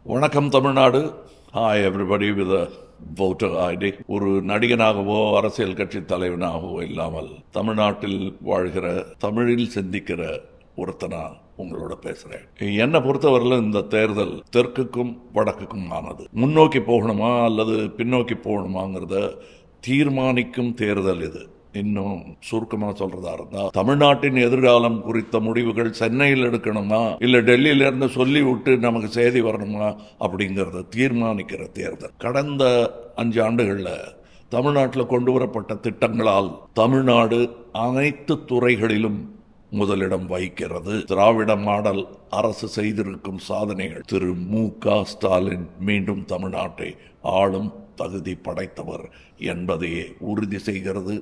வணக்கம் Tamil Nadu. Hi everybody with voter ID. ஒரு நடிகனாகவோ அரசியல் கட்சி தலைவனாகவோ இல்லாமல் தமிழ்நாட்டில் வாழ்கிற, தமிழில் சிந்திக்கிற ஒருத்தனா உங்களோட பேசுறேன். என்னை பொறுத்தவரையில் இந்த தேர்தல் தெற்குக்கும் வடக்குக்கும் ஆனது. முன்னோக்கி போகணுமா அல்லது பின்னோக்கி போகணுமாங்கிறத தீர்மானிக்கும் தேர்தல் இது. இன்னும் சுருக்கமா சொல்றதா இருந்தா, தமிழ்நாட்டின் எதிர்காலம் குறித்த முடிவுகள் சென்னையில் எடுக்கணுமா இல்ல டெல்லியில இருந்து சொல்லி விட்டு நமக்கு செய்தி வரணுமா அப்படிங்கறத தீர்மானிக்கிற தேர்தல். கடந்த 5 ஆண்டுகள்ல தமிழ்நாட்டில் கொண்டு வரப்பட்ட திட்டங்களால் தமிழ்நாடு அனைத்து துறைகளிலும் முதலிடம் வகிக்கிறது. திராவிட மாடல் அரசு செய்திருக்கும் சாதனைகள். திரு மு.க. ஸ்டாலின் மீண்டும் தமிழ்நாட்டை ஆளும் தகுதி படைத்தவர் என்பதையே உறுதி செய்கிறது,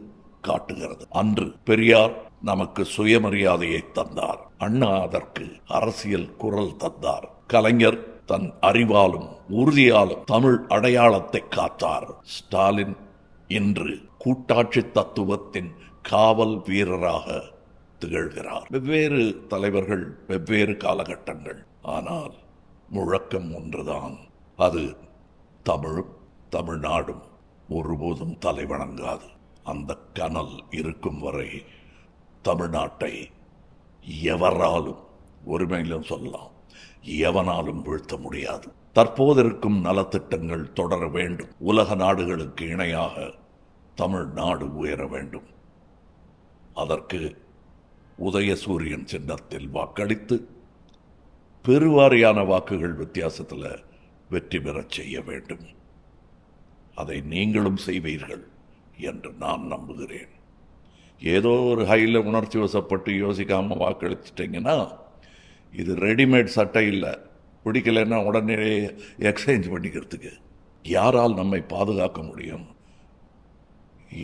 காட்டுகிறது. அன்று பெரியார் நமக்கு சுயமரியாதையை தந்தார். அண்ணா அதற்கு அரசியல் குரல் தந்தார். கலைஞர் தன் அறிவாலும் உறுதியாலும் தமிழ் அடையாளத்தை காத்தார். ஸ்டாலின் இன்று கூட்டாட்சி தத்துவத்தின் காவல் வீரராக திகழ்கிறார். வெவ்வேறு தலைவர்கள், வெவ்வேறு காலகட்டங்கள், ஆனால் முழக்கம் ஒன்றுதான். அது தமிழும் தமிழ்நாடும் ஒருபோதும் தலைவணங்காது. அந்த கனல் இருக்கும் வரை தமிழ்நாட்டை எவராலும், ஒருமையிலும் சொல்லலாம், எவனாலும் வீழ்த்த முடியாது. தற்போதிருக்கும் நலத்திட்டங்கள் தொடர வேண்டும். உலக நாடுகளுக்கு இணையாக தமிழ்நாடு உயர வேண்டும். அதற்கு உதயசூரியன் சின்னத்தில் வாக்களித்து பெருவாரியான வாக்குகள் வித்தியாசத்தில் வெற்றி பெறச் செய்ய வேண்டும். அதை நீங்களும் செய்வீர்கள் என்று நான் நம்புகிறேன். ஏதோ ஒரு ஹையில் உணர்ச்சி வசப்பட்டு யோசிக்காமல் வாக்களிச்சிட்டிங்கன்னா, இது ரெடிமேட் சட்டை இல்லை. பிடிக்கலைன்னா உடனே எக்ஸ்சேஞ்ச் பண்ணிக்கிறதுக்கு. யாரால் நம்மை பாதுகாக்க முடியும்?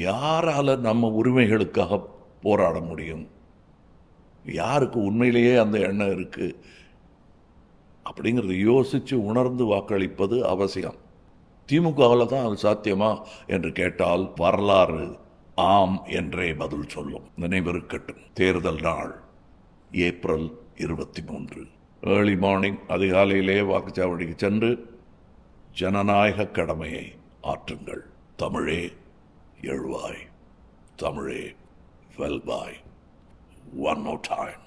யாரால் நம்ம உரிமைகளுக்காக போராட முடியும்? யாருக்கு உண்மையிலேயே அந்த எண்ணம் இருக்குது அப்படிங்கிறத யோசித்து உணர்ந்து வாக்களிப்பது அவசியம். திமுகவில் தான் அது சாத்தியமா என்று கேட்டால் வரலாறு ஆம் என்றே பதில் சொல்லும். நினைவிருக்கட்டும், தேர்தல் நாள் ஏப்ரல் 23. ஏர்லி மார்னிங், அதிகாலையிலே வாக்குச்சாவடிக்கு சென்று ஜனநாயக கடமையை ஆற்றுங்கள். தமிழே எழுவாய், தமிழே வெல்வாய். One more time.